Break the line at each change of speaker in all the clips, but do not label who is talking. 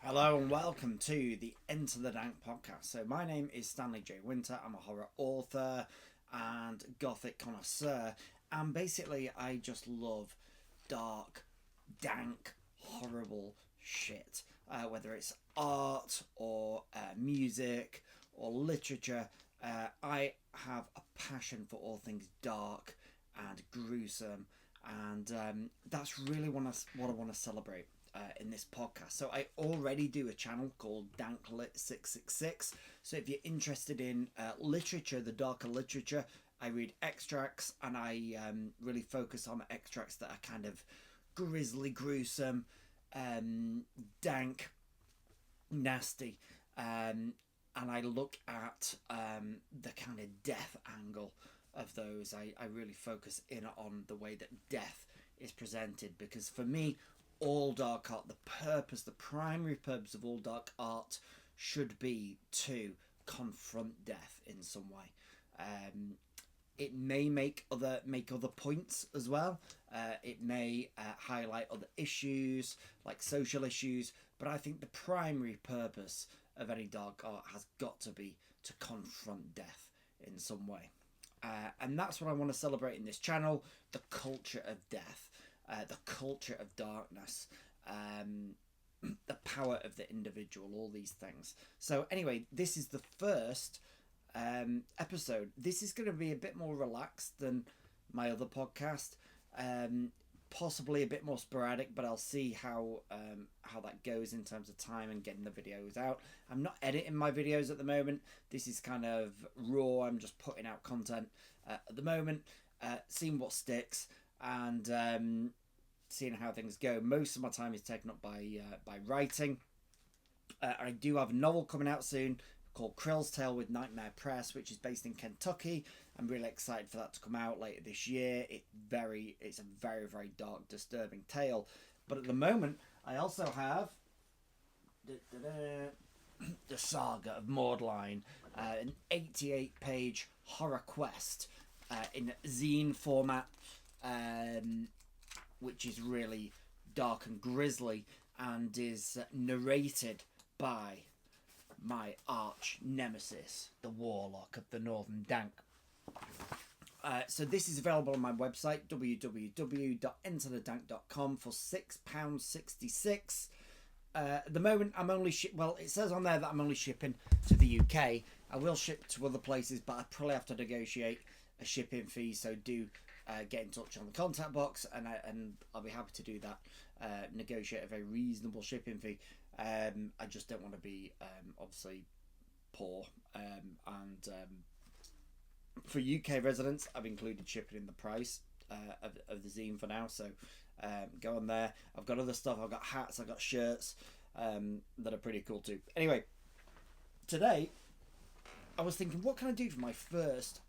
Hello and welcome to the Enter the Dank podcast. So my name is Stanley J Winter. I'm a horror author and gothic connoisseur, and basically I just love dark, dank, horrible shit. Whether it's art or music or literature, I have a passion for all things dark and gruesome, and that's really what I want to celebrate in this podcast. So I already do a channel called Danklit666. So if you're interested in literature, the darker literature, I read extracts, and I really focus on extracts that are kind of grisly, gruesome, dank, nasty, and I look at the kind of death angle of those. I really focus in on the way that death is presented, because for me, all dark art, the primary purpose of all dark art should be to confront death in some way. It may make other points as well. It may highlight other issues like social issues, but I think the primary purpose of any dark art has got to be to confront death in some way. And that's what I want to celebrate in this channel: the culture of death. The culture of darkness, the power of the individual, all these things. So anyway, this is the first episode. This is going to be a bit more relaxed than my other podcast, possibly a bit more sporadic, but I'll see how that goes in terms of time and getting the videos out. I'm not editing my videos at the moment. This is kind of raw. I'm just putting out content at the moment, seeing what sticks, and seeing how things go. Most of my time is taken up by writing. I do have a novel coming out soon called Krill's Tale with Nightmare Press, which is based in Kentucky. I'm really excited for that to come out later this year. It's a very, very dark, disturbing tale. But at the moment, I also have the Saga of Maudline, an 88-page horror quest in zine format, which is really dark and grisly, and is narrated by my arch nemesis, the Warlock of the Northern Dank. So this is available on my website, www.enterthedank.com, for £6.66. At the moment, I'm only it says on there that I'm only shipping to the UK. I will ship to other places, but I probably have to negotiate a shipping fee, so do get in touch on the contact box, and I'll be happy to do that. Negotiate a very reasonable shipping fee. I just don't want to be obviously poor, and for UK residents, I've included shipping in the price of the zine for now. So go on there. I've got other stuff. I've got hats. I've got shirts that are pretty cool too. Anyway, today I was thinking, what can I do for my first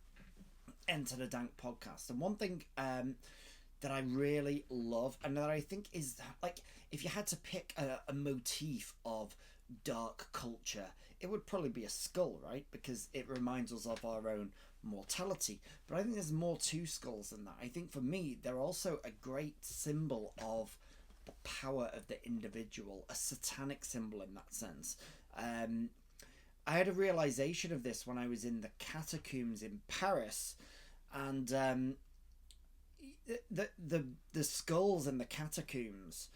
Enter the Dank podcast? And one thing that I really love, and that I think is, like, if you had to pick a motif of dark culture, it would probably be a skull, right? Because it reminds us of our own mortality. But I think there's more to skulls than that. I think for me, they're also a great symbol of the power of the individual, a satanic symbol in that sense. I had a realization of this when I was in the catacombs in Paris, and the skulls in the catacombs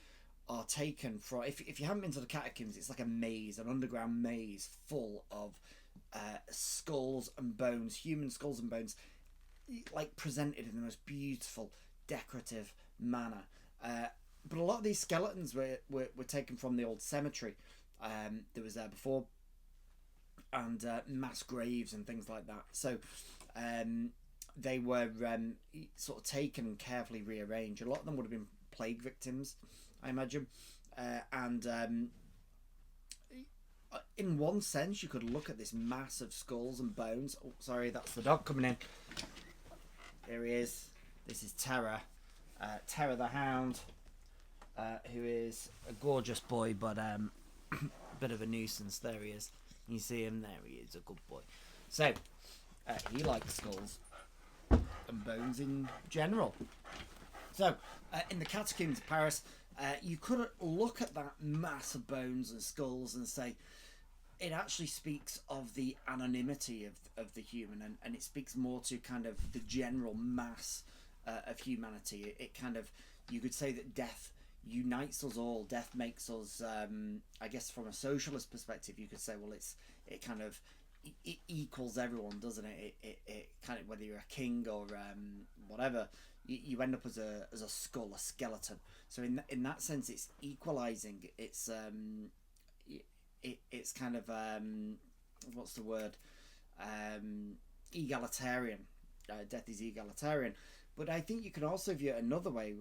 are taken from, if you haven't been to the catacombs, it's like a maze, an underground maze full of skulls and bones, human skulls and bones, like presented in the most beautiful, decorative manner. But a lot of these skeletons were taken from the old cemetery that was there before, and mass graves and things like that. So they were sort of taken and carefully rearranged. A lot of them would have been plague victims, I imagine. And in one sense, you could look at this mass of skulls and bones. Oh, sorry, that's the dog coming in. There he is. This is Terror. Terror the Hound, who is a gorgeous boy, but a bit of a nuisance. There he is. You see him? There he is, a good boy. So, he likes skulls and bones in general. So, in the catacombs of Paris, you could look at that mass of bones and skulls and say it actually speaks of the anonymity of the human, and it speaks more to kind of the general mass of humanity. It kind of, you could say that death unites us all. Death makes us, I guess, from a socialist perspective, you could say, well, it kind of it equals everyone, doesn't it? It kind of, whether you're a king or whatever, you end up as a skull, a skeleton. So in that sense, it's equalizing. It's it's kind of what's the word? Egalitarian. Death is egalitarian. But I think you can also view it another way,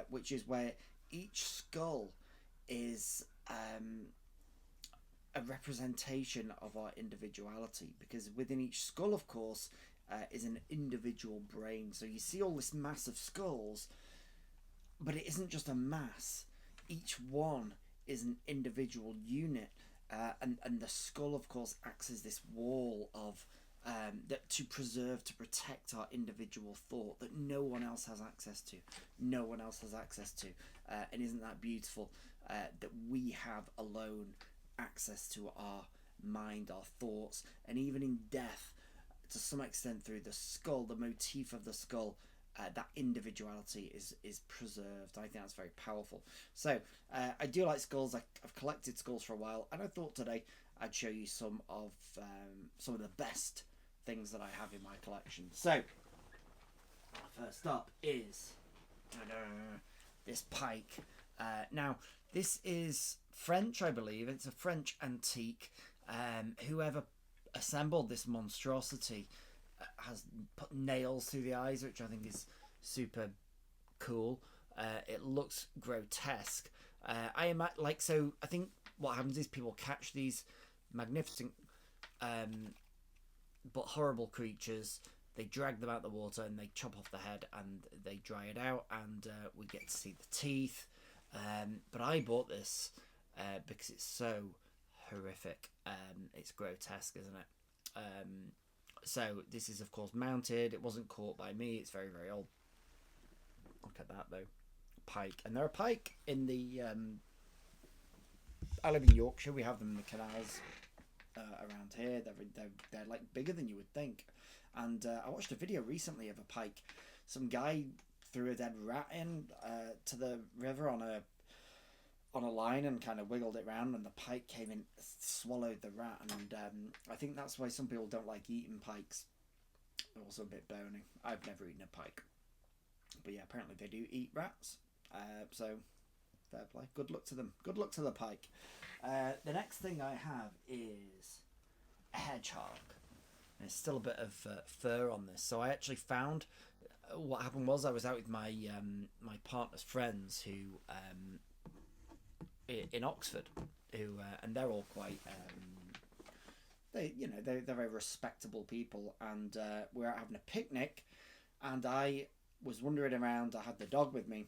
which is where each skull is a representation of our individuality, because within each skull, of course, is an individual brain. So you see all this mass of skulls, but it isn't just a mass. Each one is an individual unit, and the skull, of course, acts as this wall of that to preserve, to protect our individual thought that no one else has access to. No one else has access to. And isn't that beautiful, that we have alone access to our mind, our thoughts, and even in death, to some extent, through the skull, the motif of the skull, that individuality is preserved. I think that's very powerful. So I do like skulls. I've collected skulls for a while, and I thought today I'd show you some of the best things that I have in my collection. So first up is this pike. Now this is French, I believe. It's a French antique. Whoever assembled this monstrosity has put nails through the eyes, which I think is super cool. It looks grotesque. I think what happens is people catch these magnificent but horrible creatures, they drag them out the water and they chop off the head and they dry it out, and we get to see the teeth. But I bought this because it's so horrific. It's grotesque, isn't it? So this is, of course, mounted. It wasn't caught by me. It's very, very old. Look at that, though. Pike. And they're a pike in the... I live in Yorkshire. We have them in the canals around here. They're like bigger than you would think. And I watched a video recently of a pike. Some guy threw a dead rat in to the river on a line and kind of wiggled it around, and the pike came in, swallowed the rat. And I think that's why some people don't like eating pikes. They're also a bit bony. I've never eaten a pike, but yeah, apparently they do eat rats. So fair play. Good luck to them. Good luck to the pike. The next thing I have is a hedgehog. There's still a bit of fur on this. So I actually found, what happened was I was out with my my partner's friends who in Oxford, who and they're all quite they're very respectable people, and we were out having a picnic, and I was wandering around. I had the dog with me,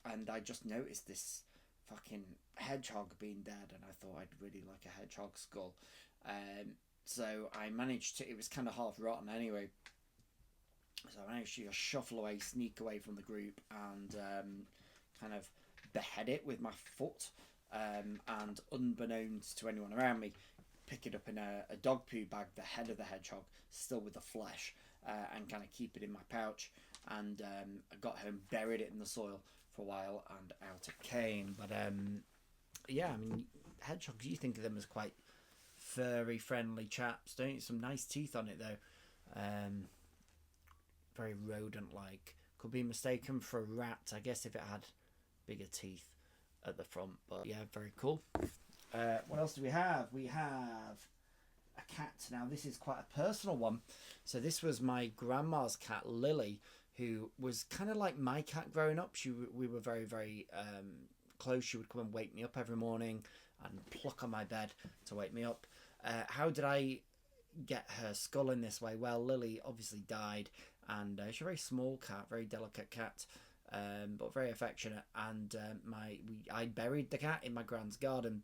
and I just noticed this fucking hedgehog being dead, and I thought I'd really like a hedgehog skull. So I managed to, it was kind of half rotten anyway, so I managed to just shuffle away, sneak away from the group, and kind of behead it with my foot, and unbeknownst to anyone around me, pick it up in a dog poo bag, the head of the hedgehog, still with the flesh, and kind of keep it in my pouch. And I got home, buried it in the soil for a while, and out it came. But yeah, I mean, hedgehogs, you think of them as quite furry, friendly chaps, don't you? Some nice teeth on it, though. Very rodent-like. Could be mistaken for a rat, I guess, if it had bigger teeth at the front. But yeah, very cool. What else do we have? We have a cat. Now, this is quite a personal one. So this was my grandma's cat, Lily, who was kind of like my cat growing up. We were very, very close. She would come and wake me up every morning and pluck on my bed to wake me up. How did I get her skull in this way? Well, Lily obviously died, and she's a very small cat, very delicate cat, but very affectionate. And I buried the cat in my grand's garden,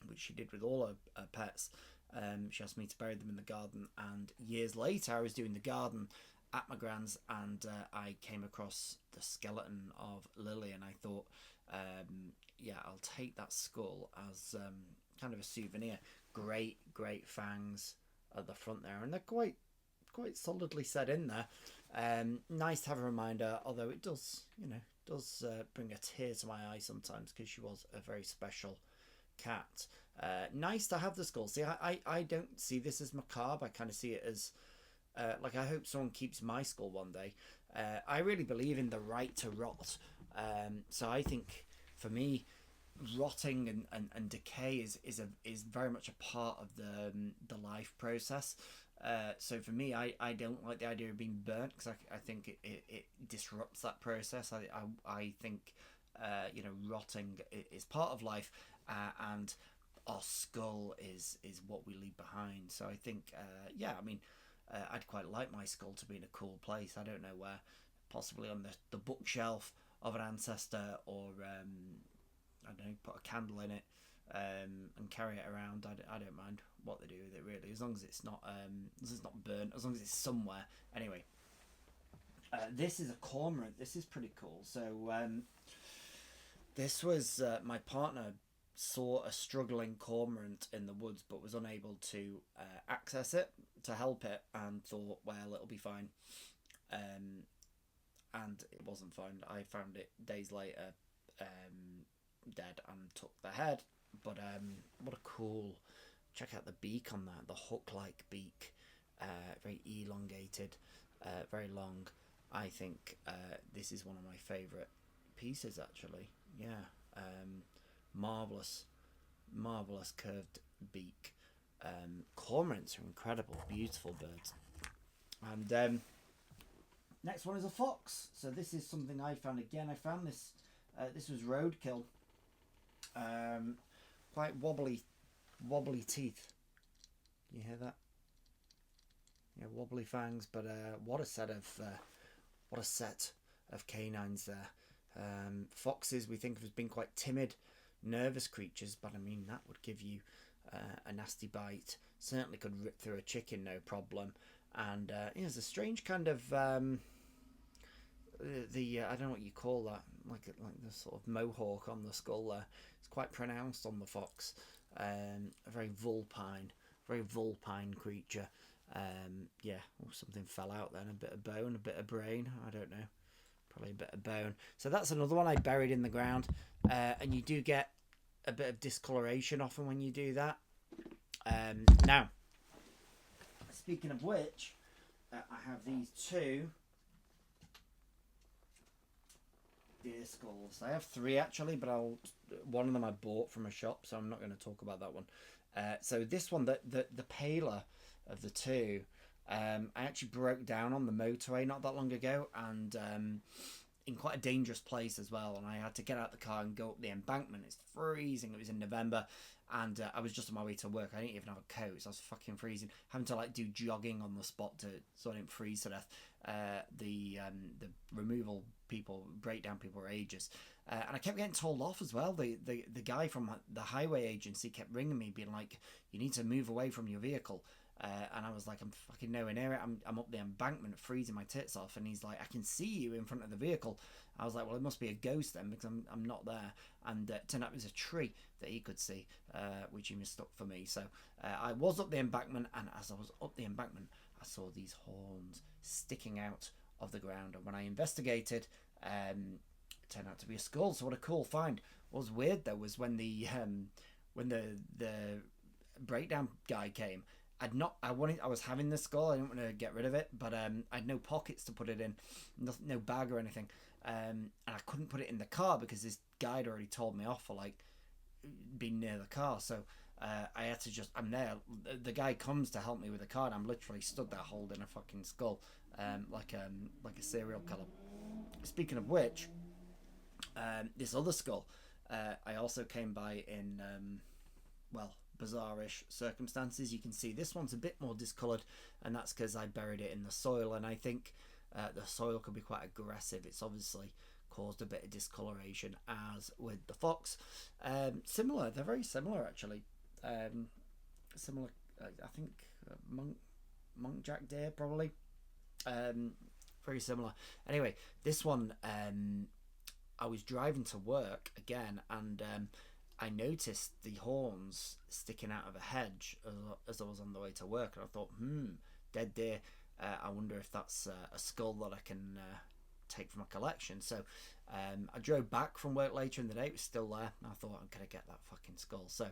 which she did with all her pets. She asked me to bury them in the garden, and years later I was doing the garden, at my grand's, and I came across the skeleton of Lily, and I thought, yeah, I'll take that skull as kind of a souvenir. Great, great fangs at the front there, and they're quite solidly set in there. Nice to have a reminder, although it does, bring a tear to my eye sometimes, because she was a very special cat. Nice to have the skull. See, I don't see this as macabre. I kind of see it as like, I hope someone keeps my skull one day. I really believe in the right to rot. So I think, for me, rotting and decay is very much a part of the life process. So for me, I don't like the idea of being burnt, because I think it disrupts that process. I think rotting is part of life, and our skull is what we leave behind. So I think yeah, I mean, I'd quite like my skull to be in a cool place. I don't know where, possibly on the bookshelf of an ancestor, or I don't know, put a candle in it and carry it around. I don't mind what they do with it, really, as long as it's not burnt, as long as it's somewhere. Anyway, this is a cormorant. This is pretty cool. So this was my partner saw a struggling cormorant in the woods, but was unable to access it to help it, and thought, well, it'll be fine. And it wasn't fine. I found it days later, dead, and took the head. But what a cool, check out the beak on that, the hook-like beak, very elongated, very long. I think this is one of my favourite pieces, actually. Yeah, marvellous curved beak. Cormorants are incredible, beautiful birds. And next one is a fox. So this is something I found again. I found this. This was roadkill. Quite wobbly teeth. You hear that? Yeah, wobbly fangs. But what a set of canines there. Foxes we think of as being quite timid, nervous creatures, but I mean, that would give you a nasty bite. Certainly could rip through a chicken, no problem. And there's a strange kind of I don't know what you call that, like the sort of mohawk on the skull there. It's quite pronounced on the fox. A very vulpine creature. Yeah, something fell out then, a bit of bone, a bit of brain, I don't know, probably a bit of bone. So that's another one I buried in the ground, and you do get a bit of discoloration often when you do that. Now, speaking of which, I have these two deer skulls. I have three, actually, but one of them I bought from a shop, so I'm not going to talk about that one. So this one, the paler of the two, I actually broke down on the motorway not that long ago, and in quite a dangerous place as well, and I had to get out the car and go up the embankment. It's freezing. It was in November, and I was just on my way to work. I didn't even have a coat, so I was fucking freezing, having to do jogging on the spot so I didn't freeze to death. The removal people, breakdown people, were ages, and I kept getting told off as well. The guy from the highway agency kept ringing me, being like, "You need to move away from your vehicle." And I was like, I'm fucking nowhere near it. I'm up the embankment freezing my tits off, and he's like, "I can see you in front of the vehicle." I was like, well, it must be a ghost then, because I'm not there. And it turned out it was a tree that he could see, which he mistook for me. So I was up the embankment, and as I was up the embankment, I saw these horns sticking out of the ground. And when I investigated, it turned out to be a skull. So what a cool find. What was weird though was when the breakdown guy came, I was having the skull. I didn't want to get rid of it, but I had no pockets to put it in, no bag or anything, and I couldn't put it in the car because this guy had already told me off for being near the car. So I had to I'm there. The guy comes to help me with the car, and I'm literally stood there holding a fucking skull, like a serial killer. Speaking of which, this other skull, I also came by in bizarre-ish circumstances. You can see this one's a bit more discoloured, and that's because I buried it in the soil, and I think the soil could be quite aggressive. It's obviously caused a bit of discoloration, as with the fox. Similar, they're very similar actually. Similar, I think, muntjac deer probably. Um, Very similar. Anyway, this one, I was driving to work again, and I noticed the horns sticking out of a hedge as I was on the way to work, and I thought, dead deer. I wonder if that's a skull that I can take from my collection. So I drove back from work later in the day. It was still there, and I thought, I'm gonna get that fucking skull. So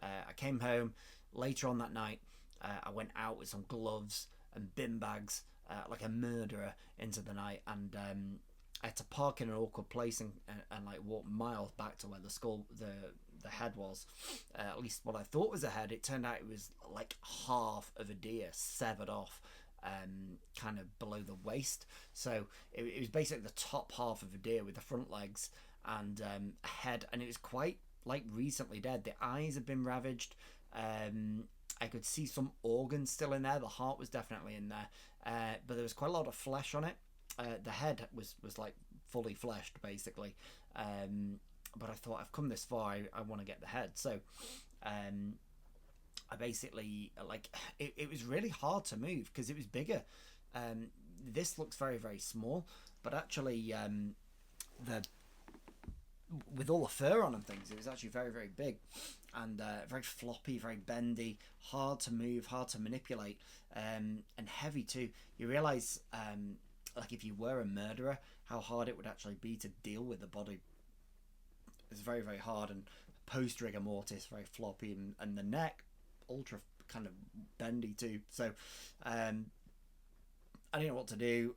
I came home later on that night. I went out with some gloves and bin bags, like a murderer, into the night, and I had to park in an awkward place and like walk miles back to where the skull, the head was. At least what I thought was a head. It turned out it was like half of a deer severed off, kind of below the waist. So it was basically the top half of a deer with the front legs and a head, and it was quite like recently dead. The eyes had been ravaged. I could see some organs still in there. The heart was definitely in there, but there was quite a lot of flesh on it. The head was like fully fleshed, basically. But I thought, I've come this far, I want to get the head. So I basically, like, it was really hard to move because it was bigger. This looks very, very small, but actually the with all the fur on and things, it was actually very, very big, and very floppy, very bendy, hard to move, hard to manipulate, and heavy too. You realise, like, if you were a murderer, how hard it would actually be to deal with the body. It's very, very hard, and post rigor mortis, very floppy, and the neck, ultra kind of bendy too. So I didn't know what to do.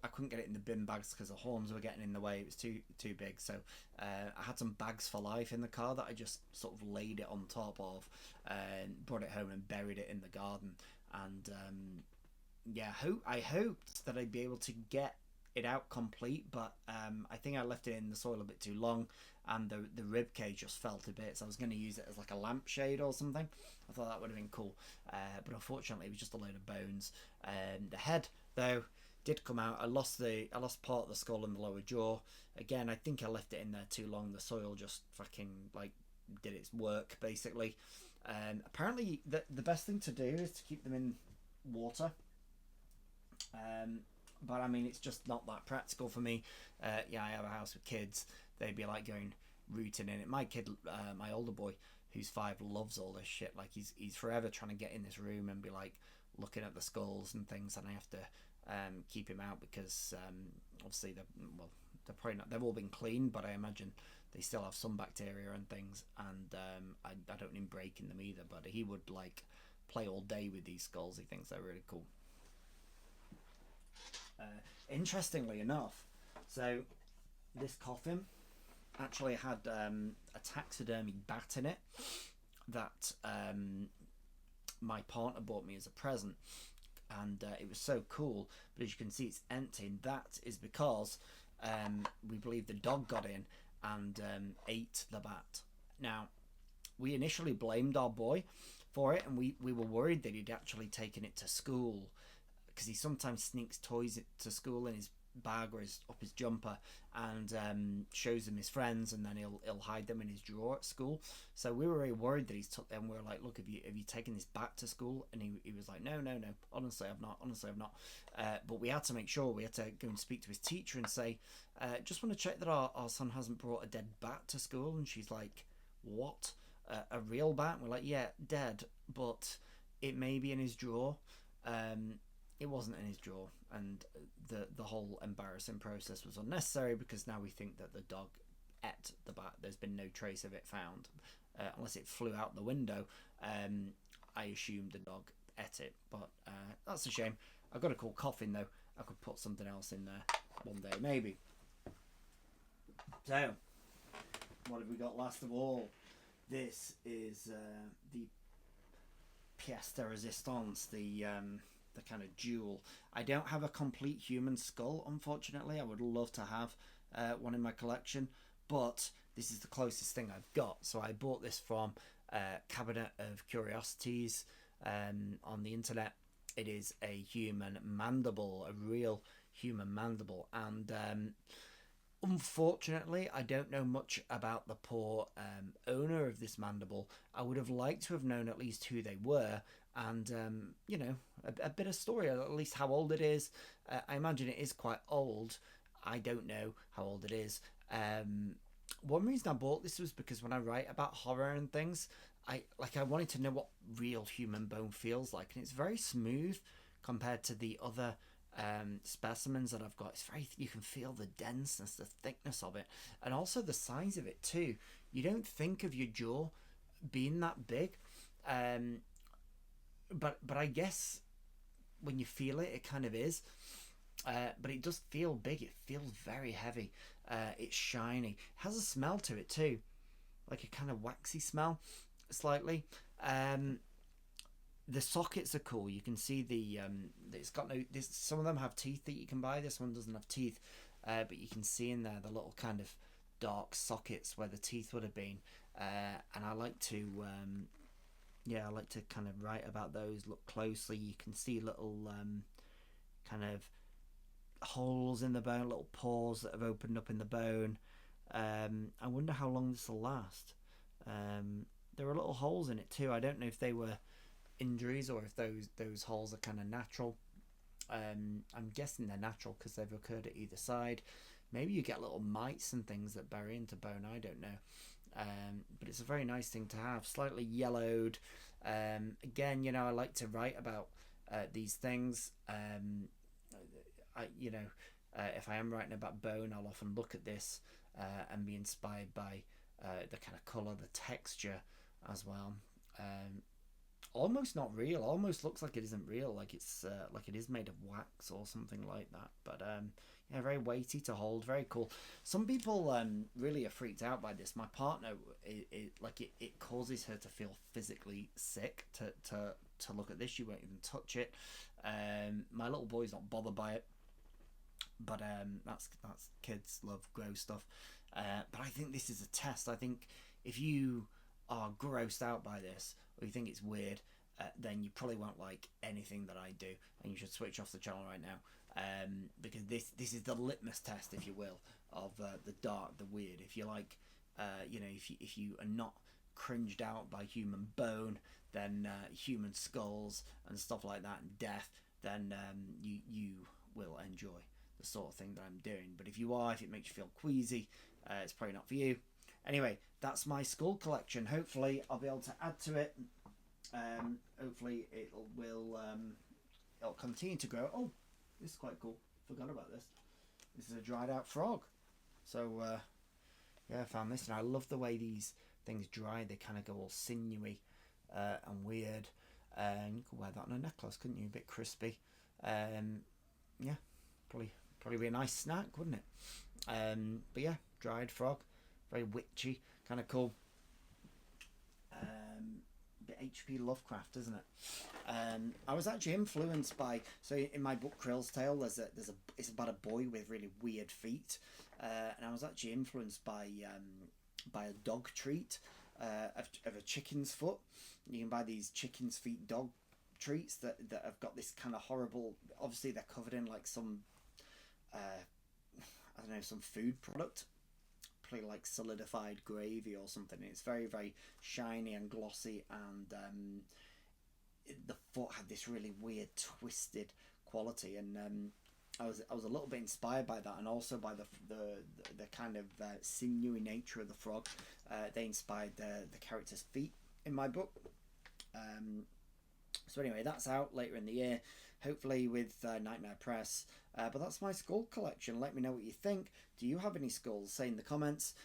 I couldn't get it in the bin bags because the horns were getting in the way. It was too big. So I had some bags for life in the car that I just sort of laid it on top of, and brought it home and buried it in the garden. And I hoped that I'd be able to get it out complete, but I think I left it in the soil a bit too long, and the rib cage just fell to bits. I was going to use it as like a lampshade or something. I thought that would have been cool, but unfortunately it was just a load of bones. The head, though, did come out. I lost part of the skull and the lower jaw. Again, I think I left it in there too long. The soil just fucking like did its work, basically. Apparently the best thing to do is to keep them in water. But I mean, it's just not that practical for me. I have a house with kids. They'd be like going rooting in it. My kid, my older boy, who's 5, loves all this shit. Like he's forever trying to get in this room and be like looking at the skulls and things, and I have to keep him out because obviously they're probably not. They've all been cleaned, but I imagine they still have some bacteria and things. And I don't want him breaking them either. But he would like play all day with these skulls. He thinks they're really cool. Interestingly enough, so this coffin actually had a taxidermy bat in it that my partner bought me as a present, and it was so cool. But as you can see, it's empty, and that is because we believe the dog got in and ate the bat. Now, we initially blamed our boy for it, and we were worried that he'd actually taken it to school, because he sometimes sneaks toys to school in his bag or up his jumper, and shows them his friends, and then he'll hide them in his drawer at school. So we were very worried that he's took them. We were like, look, have you taken this back to school? And he was like, no, honestly I've not. But we had to make sure. We had to go and speak to his teacher and say, just want to check that our son hasn't brought a dead bat to school. And she's like, what, a real bat? And we're like, yeah, dead, but it may be in his drawer. It wasn't in his drawer, and the whole embarrassing process was unnecessary, because now we think that the dog ate the bat. There's been no trace of it found, unless it flew out the window. I assumed the dog ate it, but that's a shame. I've got a cool coffin though. I could put something else in there one day, maybe. So, what have we got last of all? This is the pièce de résistance, the kind of jewel. I don't have a complete human skull, unfortunately. I would love to have one in my collection, but this is the closest thing I've got. So I bought this from Cabinet of Curiosities on the internet. It is a human mandible, a real human mandible, and Unfortunately, I don't know much about the poor owner of this mandible. I would have liked to have known at least who they were and, a bit of story, at least how old it is. I imagine it is quite old. I don't know how old it is. One reason I bought this was because when I write about horror and things, I wanted to know what real human bone feels like, and it's very smooth compared to the other specimens that I've got. It's very, you can feel the denseness, the thickness of it, and also the size of it too. You don't think of your jaw being that big, but I guess when you feel it, it kind of is. But it does feel big. It feels very heavy. It's shiny. It has a smell to it too, like a kind of waxy smell, slightly. The sockets are cool. You can see it's got no. Some of them have teeth that you can buy. This one doesn't have teeth, but you can see in there the little kind of dark sockets where the teeth would have been. And I like to, I like to kind of write about those. Look closely. You can see little kind of holes in the bone, little pores that have opened up in the bone. I wonder how long this will last. There are little holes in it too. I don't know if they were injuries or if those holes are kind of natural. I'm guessing they're natural because they've occurred at either side. Maybe you get little mites and things that bury into bone. I don't know. But it's a very nice thing to have. Slightly yellowed. Again, I like to write about these things. If I am writing about bone, I'll often look at this and be inspired by the kind of colour, the texture as well. Almost not real. Almost looks like it isn't real. Like it's like it is made of wax or something like that. But very weighty to hold. Very cool. Some people really are freaked out by this. My partner, it causes her to feel physically sick to look at this. She won't even touch it. My little boy's not bothered by it. But that's kids love gross stuff. But I think this is a test. I think if you are grossed out by this or you think it's weird, then you probably won't like anything that I do, and you should switch off the channel right now, because this is the litmus test, if you will, of the dark, the weird. If you like, if you are not cringed out by human bone, then human skulls and stuff like that, and death, then you will enjoy the sort of thing that I'm doing. But if it makes you feel queasy, it's probably not for you. Anyway, that's my skull collection. Hopefully I'll be able to add to it. Hopefully it'll continue to grow. Oh, this is quite cool. Forgot about this. This is a dried out frog. So I found this, and I love the way these things dry. They kind of go all sinewy and weird. And you could wear that on a necklace, couldn't you? A bit crispy. Probably be a nice snack, wouldn't it? But yeah, dried frog, very witchy, kind of cool. Bit H.P. Lovecraft, isn't it? I was actually influenced by, so in my book Krill's Tale, it's about a boy with really weird feet, and I was actually influenced by a dog treat of a chicken's foot. You can buy these chicken's feet dog treats that have got this kind of horrible. Obviously, they're covered in like some, I don't know, some food product, probably like solidified gravy or something. It's very, very shiny and glossy, and the foot had this really weird twisted quality, and I was a little bit inspired by that, and also by the kind of sinewy nature of the frog. They inspired the character's feet in my book. So anyway, that's out later in the year, hopefully with Nightmare Press. But that's my skull collection. Let me know what you think. Do you have any skulls? Say in the comments.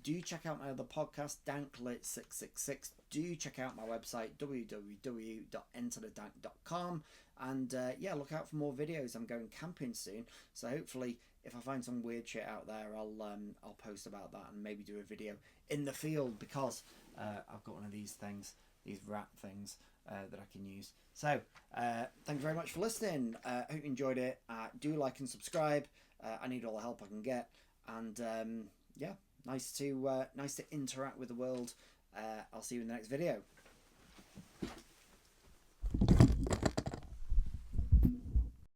Do check out my other podcast, Danklit666. Do check out my website, www.enterthedank.com. And look out for more videos. I'm going camping soon, so hopefully if I find some weird shit out there, I'll post about that and maybe do a video in the field, because I've got one of these things, these rat things, that I can use. So thank you very much for listening. Hope you enjoyed it. Do like and subscribe. I need all the help I can get, and nice to interact with the world. I'll see you in the next video.